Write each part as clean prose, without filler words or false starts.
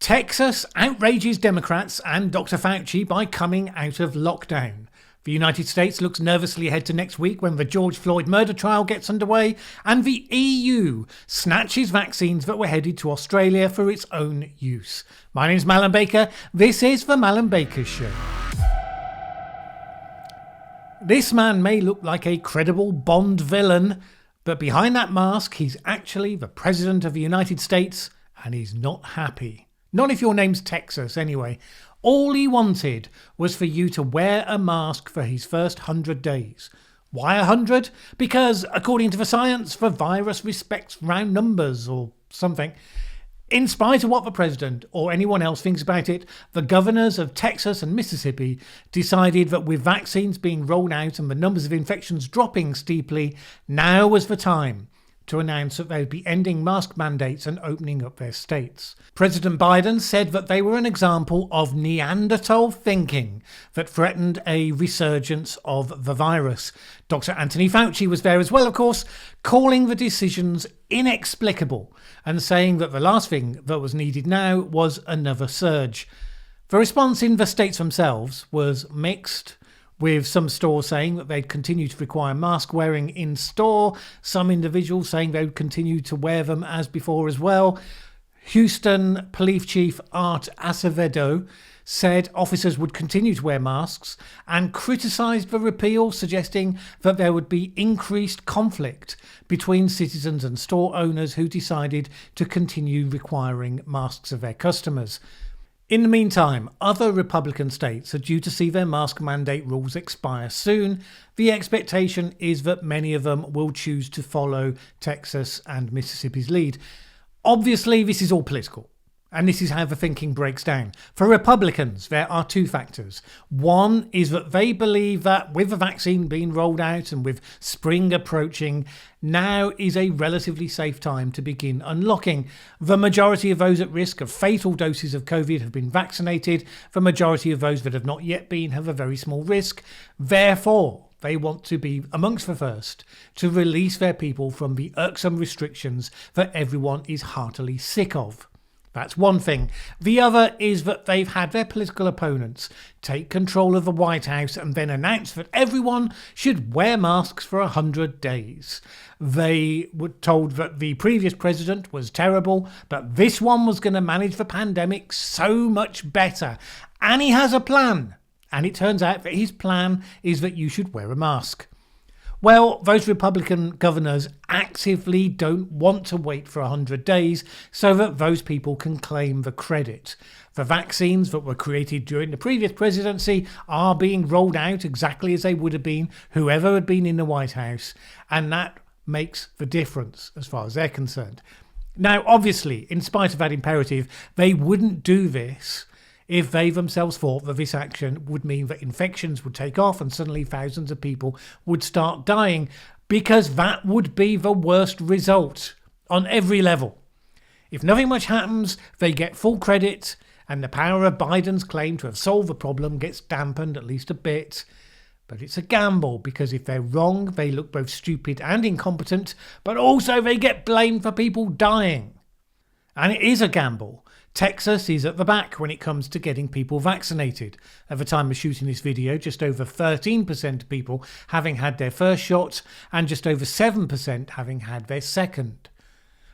Texas outrages Democrats and Dr Fauci by coming out of lockdown. The United States looks nervously ahead to next week when the George Floyd murder trial gets underway, and the EU snatches vaccines that were headed to Australia for its own use. My name's Mallen Baker. This is the Mallen Baker Show. This man may look like a credible Bond villain, but behind that mask, he's actually the President of the United States, and he's not happy. Not if your name's Texas, anyway. All he wanted was for you to wear a mask for his first 100 days. Why 100? Because, according to the science, the virus respects round numbers or something. In spite of what the president or anyone else thinks about it, the governors of Texas and Mississippi decided that with vaccines being rolled out and the numbers of infections dropping steeply, now was the time to announce that they would be ending mask mandates and opening up their states. President Biden said that they were an example of Neanderthal thinking that threatened a resurgence of the virus. Dr. Anthony Fauci was there as well, of course, calling the decisions inexplicable and saying that the last thing that was needed now was another surge. The response in the states themselves was mixed, with some stores saying that they'd continue to require mask wearing in store, some individuals saying they would continue to wear them as before as well. Houston Police Chief Art Acevedo said officers would continue to wear masks and criticised the repeal, suggesting that there would be increased conflict between citizens and store owners who decided to continue requiring masks of their customers. In the meantime, other Republican states are due to see their mask mandate rules expire soon. The expectation is that many of them will choose to follow Texas and Mississippi's lead. Obviously, this is all political, and this is how the thinking breaks down. For Republicans, there are two factors. One is that they believe that with the vaccine being rolled out and with spring approaching, now is a relatively safe time to begin unlocking. The majority of those at risk of fatal doses of COVID have been vaccinated. The majority of those that have not yet been have a very small risk. Therefore, they want to be amongst the first to release their people from the irksome restrictions that everyone is heartily sick of. That's one thing. The other is that they've had their political opponents take control of the White House and then announce that everyone should wear masks for 100 days. They were told that the previous president was terrible, but this one was going to manage the pandemic so much better. And he has a plan. And it turns out that his plan is that you should wear a mask. Well, those Republican governors actively don't want to wait for 100 days so that those people can claim the credit. The vaccines that were created during the previous presidency are being rolled out exactly as they would have been whoever had been in the White House, and that makes the difference as far as they're concerned. Now, obviously, in spite of that imperative, they wouldn't do this if they themselves thought that this action would mean that infections would take off and suddenly thousands of people would start dying, because that would be the worst result on every level. If nothing much happens, they get full credit, and the power of Biden's claim to have solved the problem gets dampened at least a bit. But it's a gamble, because if they're wrong, they look both stupid and incompetent, but also they get blamed for people dying. And it is a gamble. Texas is at the back when it comes to getting people vaccinated. At the time of shooting this video, just over 13% of people having had their first shot and just over 7% having had their second.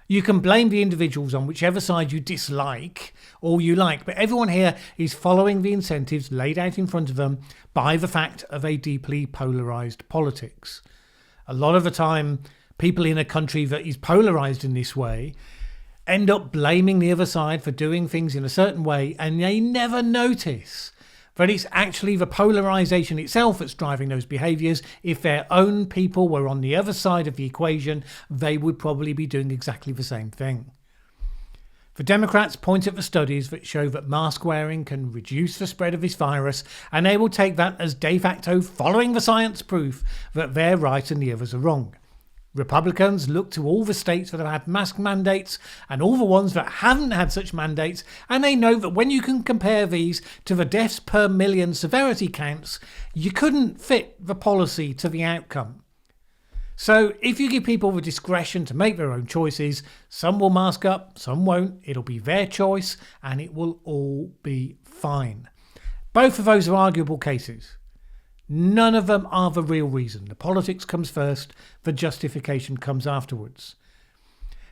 You can blame the individuals on whichever side you dislike or you like, but everyone here is following the incentives laid out in front of them by the fact of a deeply polarised politics. A lot of the time, people in a country that is polarised in this way end up blaming the other side for doing things in a certain way, and they never notice that it's actually the polarisation itself that's driving those behaviours. If their own people were on the other side of the equation, they would probably be doing exactly the same thing. The Democrats point at the studies that show that mask wearing can reduce the spread of this virus, and they will take that as de facto following the science proof that they're right and the others are wrong. Republicans look to all the states that have had mask mandates and all the ones that haven't had such mandates, and they know that when you can compare these to the deaths per million severity counts, you couldn't fit the policy to the outcome. So if you give people the discretion to make their own choices, some will mask up, some won't. It'll be their choice and it will all be fine. Both of those are arguable cases. None of them are the real reason. The politics comes first, the justification comes afterwards.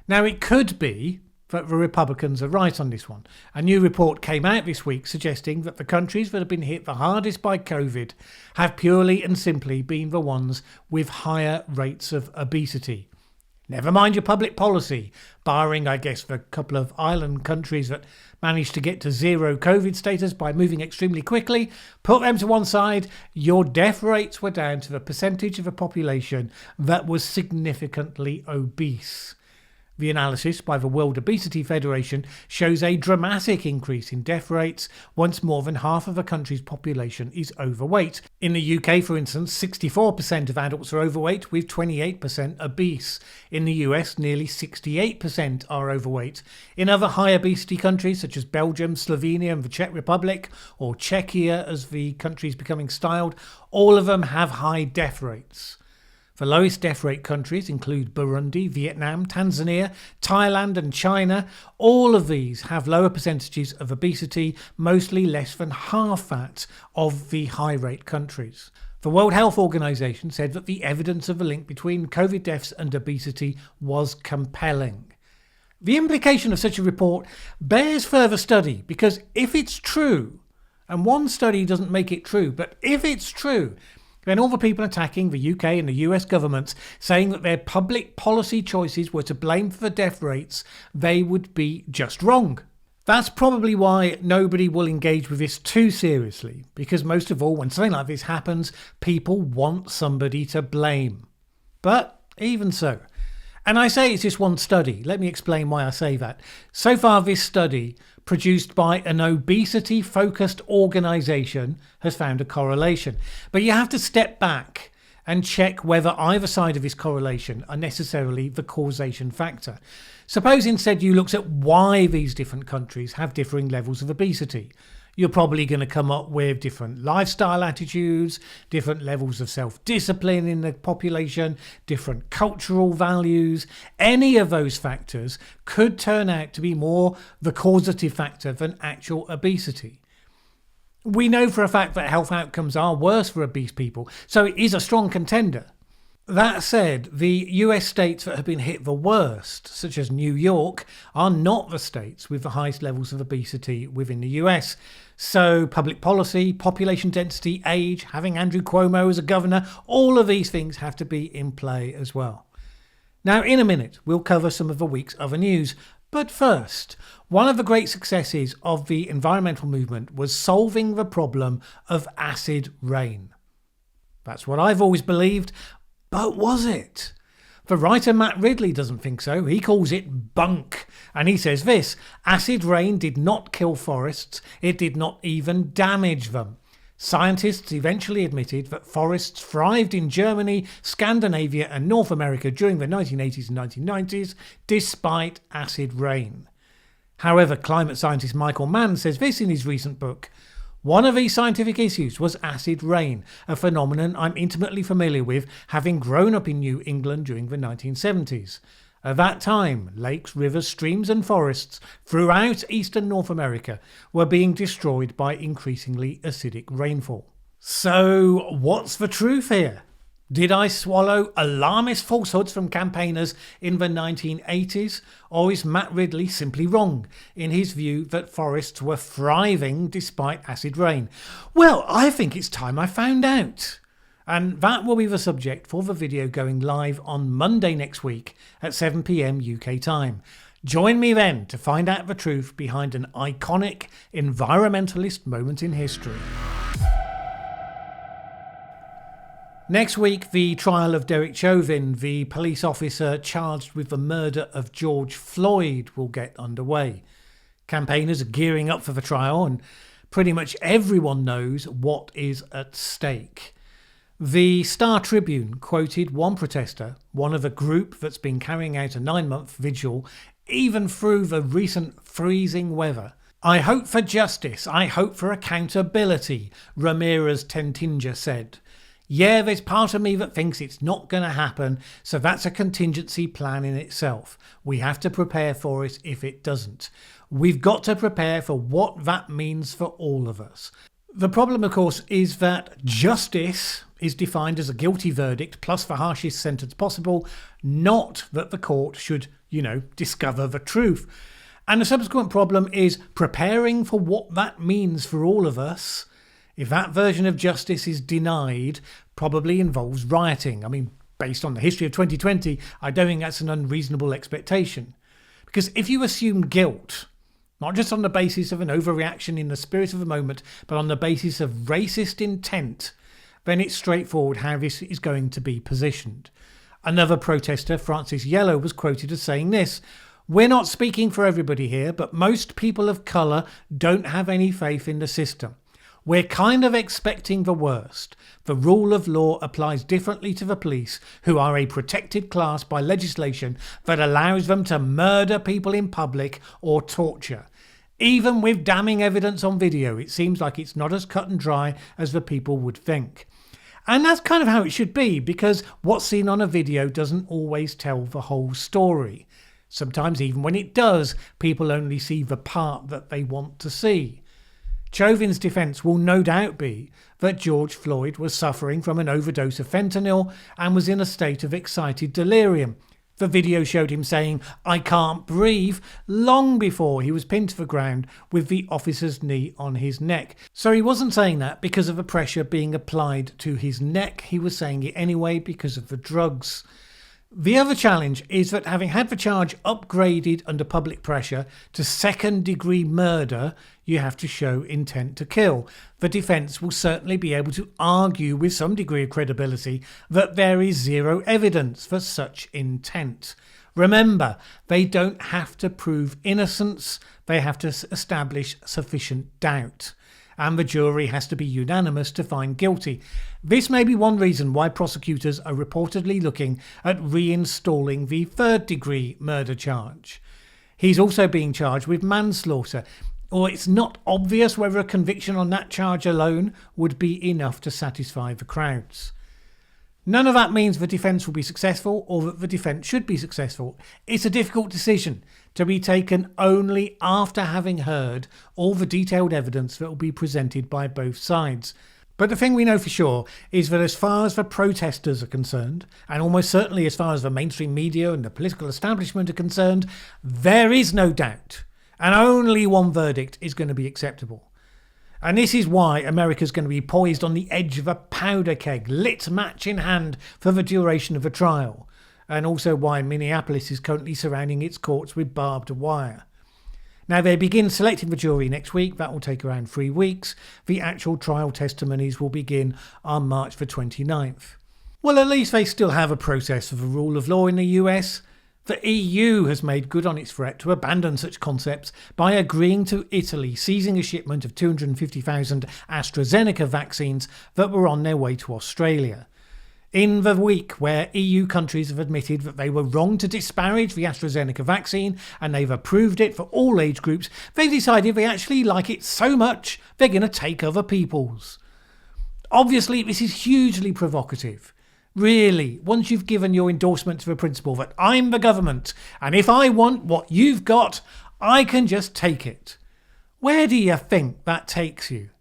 Now, it could be that the Republicans are right on this one. A new report came out this week suggesting that the countries that have been hit the hardest by COVID have purely and simply been the ones with higher rates of obesity. Never mind your public policy, barring, I guess, the couple of island countries that managed to get to zero COVID status by moving extremely quickly. Put them to one side. Your death rates were down to the percentage of the population that was significantly obese. The analysis by the World Obesity Federation shows a dramatic increase in death rates once more than half of a country's population is overweight. In the UK, for instance, 64% of adults are overweight, with 28% obese. In the US, nearly 68% are overweight. In other high obesity countries such as Belgium, Slovenia and the Czech Republic, or Czechia as the country is becoming styled, all of them have high death rates. The lowest death rate countries include Burundi, Vietnam, Tanzania, Thailand and China. All of these have lower percentages of obesity, mostly less than half that of the high rate countries. The World Health Organization said that the evidence of the link between COVID deaths and obesity was compelling. The implication of such a report bears further study, because if it's true, and one study doesn't make it true, but if it's true, then all the people attacking the UK and the US governments, saying that their public policy choices were to blame for the death rates, they would be just wrong. That's probably why nobody will engage with this too seriously, because most of all, when something like this happens, people want somebody to blame. But even so, and I say it's just one study, let me explain why I say that. So far, this study, produced by an obesity-focused organisation, has found a correlation. But you have to step back and check whether either side of this correlation are necessarily the causation factor. Suppose instead you looked at why these different countries have differing levels of obesity. You're probably going to come up with different lifestyle attitudes, different levels of self-discipline in the population, different cultural values. Any of those factors could turn out to be more the causative factor than actual obesity. We know for a fact that health outcomes are worse for obese people, so it is a strong contender. That said, the US states that have been hit the worst, such as New York, are not the states with the highest levels of obesity within the US. So public policy, population density, age, having Andrew Cuomo as a governor, all of these things have to be in play as well. Now, in a minute, we'll cover some of the week's other news. But first, one of the great successes of the environmental movement was solving the problem of acid rain. That's what I've always believed. But was it? The writer Matt Ridley doesn't think so. He calls it bunk. And he says this: acid rain did not kill forests. It did not even damage them. Scientists eventually admitted that forests thrived in Germany, Scandinavia and North America during the 1980s and 1990s, despite acid rain. However, climate scientist Michael Mann says this in his recent book: one of these scientific issues was acid rain, a phenomenon I'm intimately familiar with, having grown up in New England during the 1970s. At that time, lakes, rivers, streams and forests throughout eastern North America were being destroyed by increasingly acidic rainfall. So, what's the truth here? Did I swallow alarmist falsehoods from campaigners in the 1980s? Or is Matt Ridley simply wrong in his view that forests were thriving despite acid rain? Well, I think it's time I found out. And that will be the subject for the video going live on Monday next week at 7 p.m. UK time. Join me then to find out the truth behind an iconic environmentalist moment in history. Next week, the trial of Derek Chauvin, the police officer charged with the murder of George Floyd, will get underway. Campaigners are gearing up for the trial and pretty much everyone knows what is at stake. The StarTribune quoted one protester, one of a group that's been carrying out a 9-month vigil, even through the recent freezing weather. "I hope for justice, I hope for accountability," Ramirez Tentinja said. Yeah, there's part of me that thinks it's not going to happen, so that's a contingency plan in itself. We have to prepare for it if it doesn't. We've got to prepare for what that means for all of us. The problem, of course, is that justice is defined as a guilty verdict plus the harshest sentence possible, not that the court should, discover the truth. And the subsequent problem is preparing for what that means for all of us. If that version of justice is denied, probably involves rioting. I mean, based on the history of 2020, I don't think that's an unreasonable expectation. Because if you assume guilt, not just on the basis of an overreaction in the spirit of the moment, but on the basis of racist intent, then it's straightforward how this is going to be positioned. Another protester, Francis Yellow, was quoted as saying this: "We're not speaking for everybody here, but most people of colour don't have any faith in the system. We're kind of expecting the worst. The rule of law applies differently to the police, who are a protected class by legislation that allows them to murder people in public or torture. Even with damning evidence on video, it seems like it's not as cut and dry as the people would think." And that's kind of how it should be, because what's seen on a video doesn't always tell the whole story. Sometimes even when it does, people only see the part that they want to see. Chauvin's defence will no doubt be that George Floyd was suffering from an overdose of fentanyl and was in a state of excited delirium. The video showed him saying, "I can't breathe," long before he was pinned to the ground with the officer's knee on his neck. So he wasn't saying that because of the pressure being applied to his neck. He was saying it anyway because of the drugs. The other challenge is that having had the charge upgraded under public pressure to second-degree murder, you have to show intent to kill. The defence will certainly be able to argue with some degree of credibility that there is zero evidence for such intent. Remember, they don't have to prove innocence, they have to establish sufficient doubt. And the jury has to be unanimous to find guilty. This may be one reason why prosecutors are reportedly looking at reinstalling the third-degree murder charge. He's also being charged with manslaughter, or it's not obvious whether a conviction on that charge alone would be enough to satisfy the crowds. None of that means the defence will be successful or that the defence should be successful. It's a difficult decision to be taken only after having heard all the detailed evidence that will be presented by both sides. But the thing we know for sure is that as far as the protesters are concerned, and almost certainly as far as the mainstream media and the political establishment are concerned, there is no doubt, and only one verdict is going to be acceptable. And this is why America's going to be poised on the edge of a powder keg, lit match in hand for the duration of the trial, and also why Minneapolis is currently surrounding its courts with barbed wire. Now, they begin selecting the jury next week. That will take around 3 weeks. The actual trial testimonies will begin on March the 29th. Well, at least they still have a process of the rule of law in the US. The EU has made good on its threat to abandon such concepts by agreeing to Italy seizing a shipment of 250,000 AstraZeneca vaccines that were on their way to Australia. In the week where EU countries have admitted that they were wrong to disparage the AstraZeneca vaccine and they've approved it for all age groups, they've decided they actually like it so much they're going to take other people's. Obviously, this is hugely provocative. Really, once you've given your endorsement to the principle that I'm the government and if I want what you've got, I can just take it. Where do you think that takes you?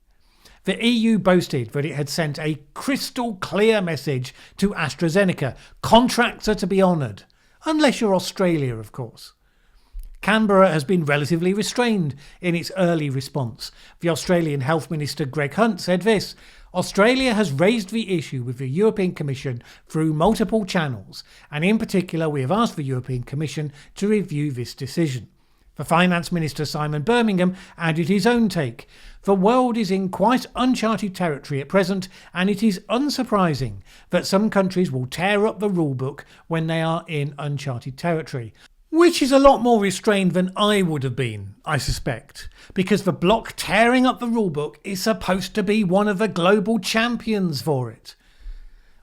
The EU boasted that it had sent a crystal clear message to AstraZeneca. Contracts are to be honoured. Unless you're Australia, of course. Canberra has been relatively restrained in its early response. The Australian Health Minister Greg Hunt said this: "Australia has raised the issue with the European Commission through multiple channels, and in particular we have asked the European Commission to review this decision." The Finance Minister Simon Birmingham added his own take. "The world is in quite uncharted territory at present, and it is unsurprising that some countries will tear up the rulebook when they are in uncharted territory." Which is a lot more restrained than I would have been, I suspect, because the bloc tearing up the rulebook is supposed to be one of the global champions for it.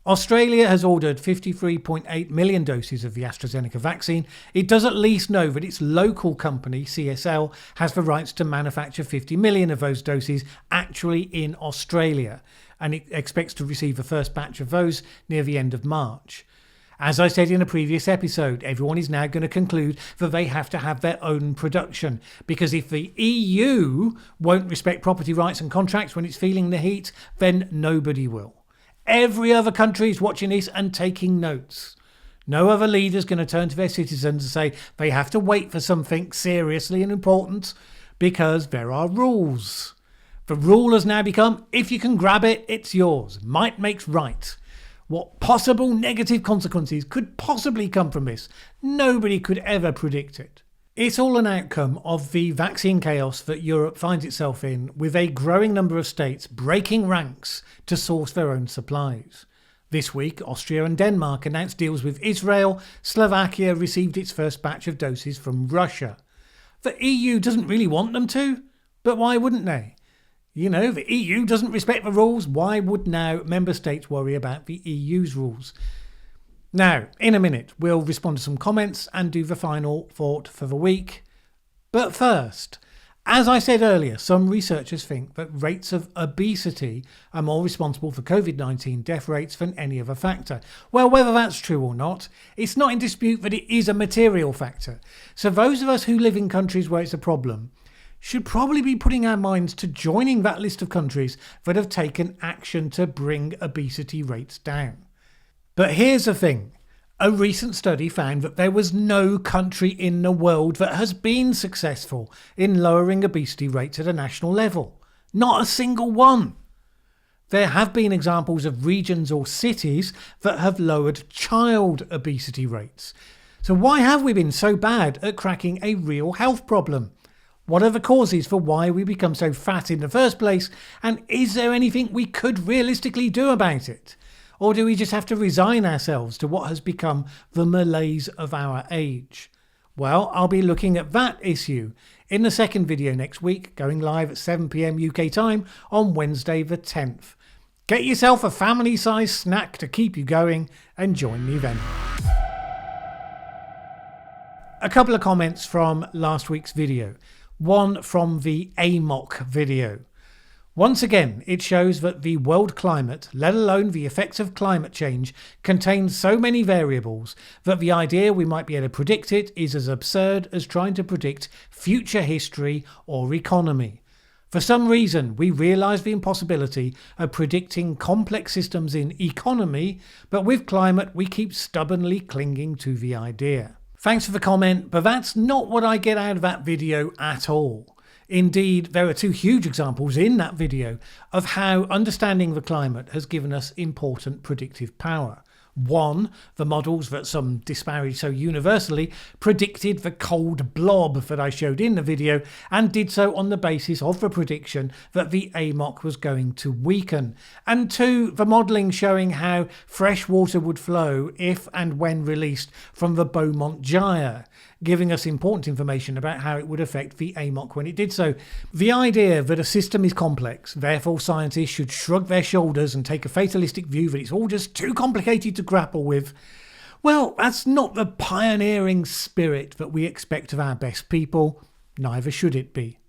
Australia has ordered 53.8 million doses of the AstraZeneca vaccine. It does at least know that its local company, CSL, has the rights to manufacture 50 million of those doses actually in Australia. and it expects to receive a first batch of those near the end of March. As I said in a previous episode, everyone is now going to conclude that they have to have their own production, because if the EU won't respect property rights and contracts when it's feeling the heat, then nobody will. Every other country is watching this and taking notes. No other leader is going to turn to their citizens and say they have to wait for something seriously and important because there are rules. The rule has now become, if you can grab it, it's yours. Might makes right. What possible negative consequences could possibly come from this? Nobody could ever predict it. It's all an outcome of the vaccine chaos that Europe finds itself in, with a growing number of states breaking ranks to source their own supplies. This week, Austria and Denmark announced deals with Israel. Slovakia received its first batch of doses from Russia. The EU doesn't really want them to, but why wouldn't they? You know, the EU doesn't respect the rules. Why would now member states worry about the EU's rules? Now, in a minute, we'll respond to some comments and do the final thought for the week. But first, as I said earlier, some researchers think that rates of obesity are more responsible for COVID-19 death rates than any other factor. Well, whether that's true or not, it's not in dispute that it is a material factor. So those of us who live in countries where it's a problem should probably be putting our minds to joining that list of countries that have taken action to bring obesity rates down. But here's the thing. A recent study found that there was no country in the world that has been successful in lowering obesity rates at a national level. Not a single one. There have been examples of regions or cities that have lowered child obesity rates. So why have we been so bad at cracking a real health problem? What are the causes for why we become so fat in the first place? And is there anything we could realistically do about it? Or do we just have to resign ourselves to what has become the malaise of our age? Well, I'll be looking at that issue in the second video next week, going live at 7 PM UK time on Wednesday the 10th. Get yourself a family-sized snack to keep you going and join me then. A couple of comments from last week's video. One from the AMOC video. Once again, it shows that the world climate, let alone the effects of climate change, contains so many variables that the idea we might be able to predict it is as absurd as trying to predict future history or economy. For some reason, we realise the impossibility of predicting complex systems in economy, but with climate, we keep stubbornly clinging to the idea. Thanks for the comment, but that's not what I get out of that video at all. Indeed, there are two huge examples in that video of how understanding the climate has given us important predictive power. One, the models that some disparage so universally predicted the cold blob that I showed in the video, and did so on the basis of the prediction that the AMOC was going to weaken. And two, the modelling showing how fresh water would flow if and when released from the Beaumont Gyre, giving us important information about how it would affect the AMOC when it did so. The idea that a system is complex, therefore scientists should shrug their shoulders and take a fatalistic view that it's all just too complicated to grapple with, well, that's not the pioneering spirit that we expect of our best people. Neither should it be.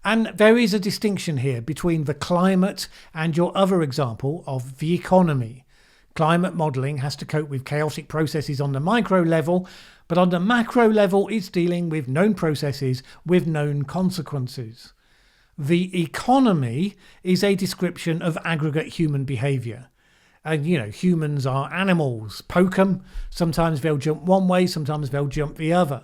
And there is a distinction here between the climate and your other example of the economy. Climate modelling has to cope with chaotic processes on the micro level, but on the macro level it's dealing with known processes with known consequences. The economy is a description of aggregate human behaviour. And, humans are animals. Poke 'em. Sometimes they'll jump one way, sometimes they'll jump the other.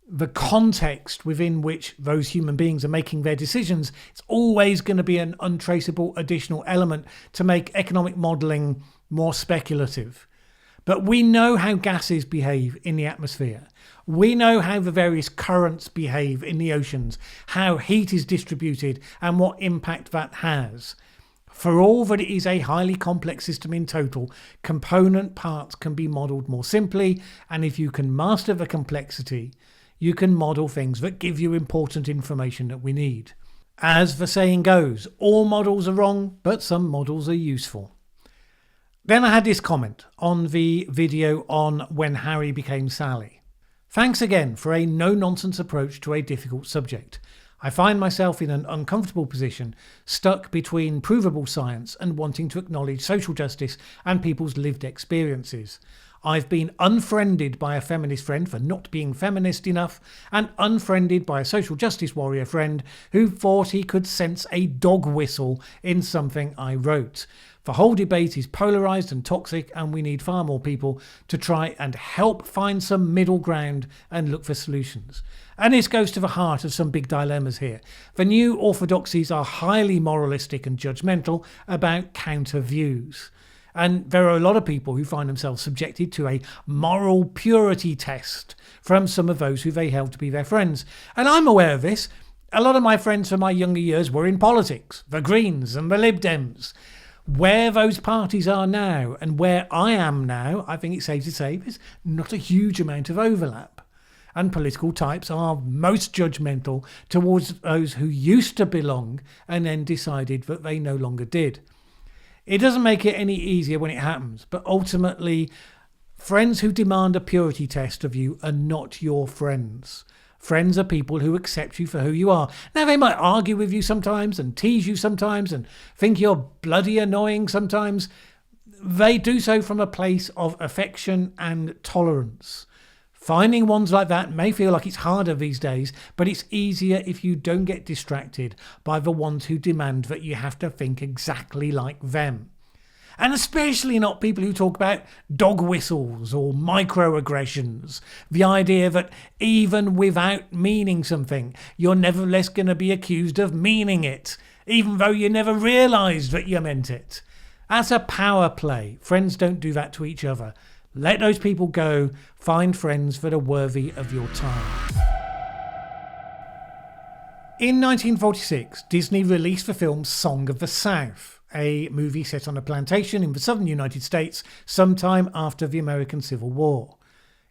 The context within which those human beings are making their decisions, it's always going to be an untraceable additional element to make economic modelling more speculative. But we know how gases behave in the atmosphere. We know how the various currents behave in the oceans, how heat is distributed and what impact that has. For all that it is a highly complex system in total, component parts can be modelled more simply, and if you can master the complexity, you can model things that give you important information that we need. As the saying goes, all models are wrong, but some models are useful. Then I had this comment on the video on when Harry became Sally. Thanks again for a no-nonsense approach to a difficult subject. I find myself in an uncomfortable position, stuck between provable science and wanting to acknowledge social justice and people's lived experiences. I've been unfriended by a feminist friend for not being feminist enough, and unfriended by a social justice warrior friend who thought he could sense a dog whistle in something I wrote. The whole debate is polarised and toxic, and we need far more people to try and help find some middle ground and look for solutions. And this goes to the heart of some big dilemmas here. The new orthodoxies are highly moralistic and judgmental about counter views. And there are a lot of people who find themselves subjected to a moral purity test from some of those who they held to be their friends. And I'm aware of this. A lot of my friends from my younger years were in politics, the Greens and the Lib Dems. Where those parties are now and where I am now, I think it's safe to say there's not a huge amount of overlap. And political types are most judgmental towards those who used to belong and then decided that they no longer did. It doesn't make it any easier when it happens, but ultimately, friends who demand a purity test of you are not your friends. Friends are people who accept you for who you are. Now, they might argue with you sometimes and tease you sometimes and think you're bloody annoying sometimes. They do so from a place of affection and tolerance. Finding ones like that may feel like it's harder these days, but it's easier if you don't get distracted by the ones who demand that you have to think exactly like them. And especially not people who talk about dog whistles or microaggressions. The idea that even without meaning something, you're nevertheless going to be accused of meaning it, even though you never realised that you meant it. That's a power play. Friends don't do that to each other. Let those people go. Find friends that are worthy of your time. In 1946, Disney released the film Song of the South, a movie set on a plantation in the southern United States sometime after the American Civil War.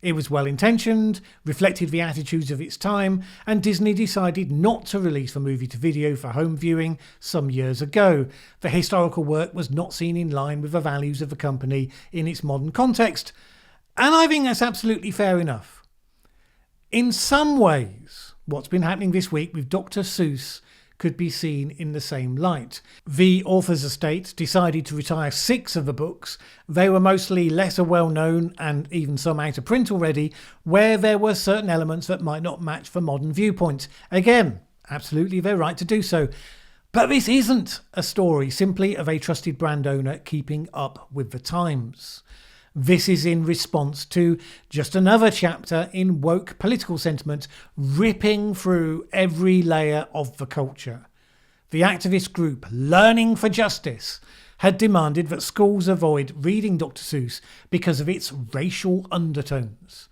It was well-intentioned, reflected the attitudes of its time, and Disney decided not to release the movie to video for home viewing some years ago. The historical work was not seen in line with the values of the company in its modern context, and I think that's absolutely fair enough. In some ways, what's been happening this week with Dr. Seuss could be seen in the same light. The author's estate decided to retire 6 of the books. They were mostly lesser well known and even some out of print already, where there were certain elements that might not match the modern viewpoint. Again, absolutely their right to do so. But this isn't a story simply of a trusted brand owner keeping up with the times. This is in response to just another chapter in woke political sentiment ripping through every layer of the culture. The activist group Learning for Justice had demanded that schools avoid reading Dr. Seuss because of its racial undertones.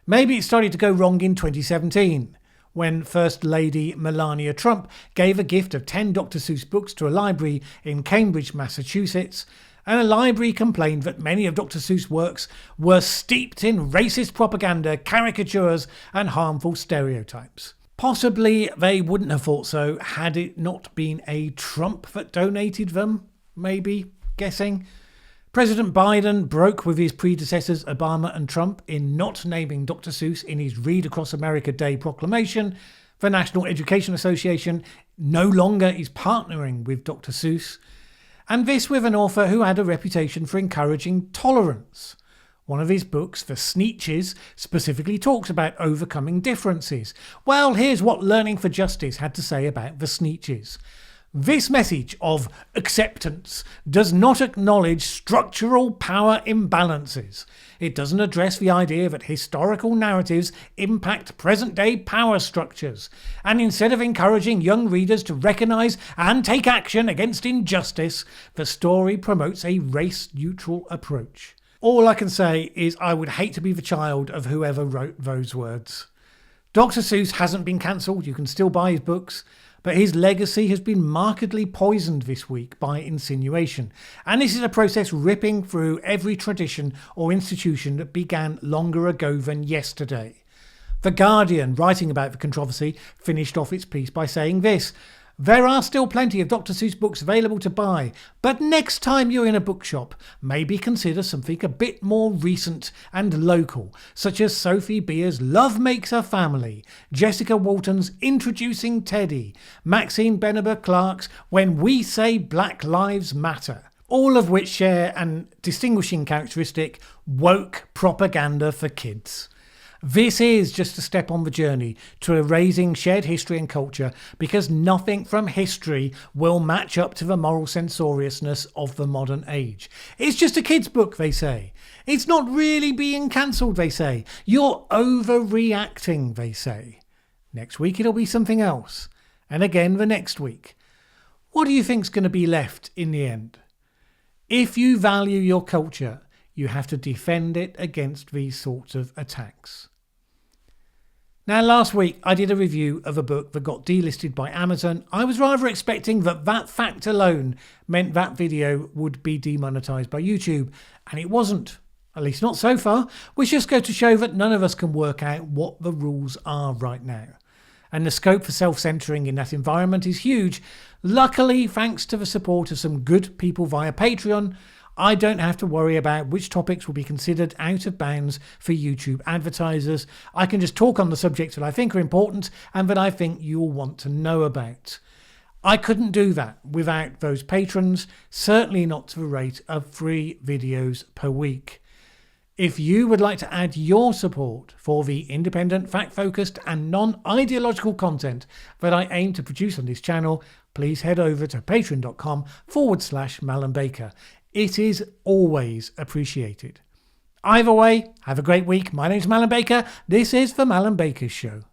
Maybe it started to go wrong in 2017, when First Lady Melania Trump gave a gift of 10 Dr. Seuss books to a library in Cambridge, Massachusetts, and a library complained that many of Dr. Seuss' works were steeped in racist propaganda, caricatures, and harmful stereotypes. Possibly they wouldn't have thought so had it not been a Trump that donated them, maybe, guessing. President Biden broke with his predecessors Obama and Trump in not naming Dr. Seuss in his Read Across America Day proclamation. The National Education Association no longer is partnering with Dr. Seuss. And this with an author who had a reputation for encouraging tolerance. One of his books, The Snatches, specifically talks about overcoming differences. Well, here's what Learning for Justice had to say about The Snatches. This message of acceptance does not acknowledge structural power imbalances. It doesn't address the idea that historical narratives impact present-day power structures. And instead of encouraging young readers to recognise and take action against injustice, the story promotes a race-neutral approach. All I can say is I would hate to be the child of whoever wrote those words. Dr. Seuss hasn't been cancelled. You can still buy his books. But his legacy has been markedly poisoned this week by insinuation. And this is a process ripping through every tradition or institution that began longer ago than yesterday. The Guardian, writing about the controversy, finished off its piece by saying this: There are still plenty of Dr. Seuss books available to buy, but next time you're in a bookshop, maybe consider something a bit more recent and local, such as Sophie Beer's Love Makes a Family, Jessica Walton's Introducing Teddy, Maxine Beneba Clark's When We Say Black Lives Matter, all of which share an distinguishing characteristic: woke propaganda for kids. This is just a step on the journey to erasing shared history and culture, because nothing from history will match up to the moral censoriousness of the modern age. It's just a kid's book, they say. It's not really being cancelled, they say. You're overreacting, they say. Next week it'll be something else. And again the next week. What do you think's going to be left in the end? If you value your culture, you have to defend it against these sorts of attacks. Now, last week I did a review of a book that got delisted by Amazon. I was rather expecting that fact alone meant that video would be demonetized by YouTube, and it wasn't. At least not so far, which just goes to show that none of us can work out what the rules are right now. And the scope for self-censoring in that environment is huge. Luckily, thanks to the support of some good people via Patreon, I don't have to worry about which topics will be considered out of bounds for YouTube advertisers. I can just talk on the subjects that I think are important and that I think you'll want to know about. I couldn't do that without those patrons, certainly not to the rate of 3 videos per week. If you would like to add your support for the independent, fact-focused and non-ideological content that I aim to produce on this channel, please head over to patreon.com/Mallen Baker. It is always appreciated. Either way, have a great week. My name's Mallen Baker. This is the Mallen Baker Show.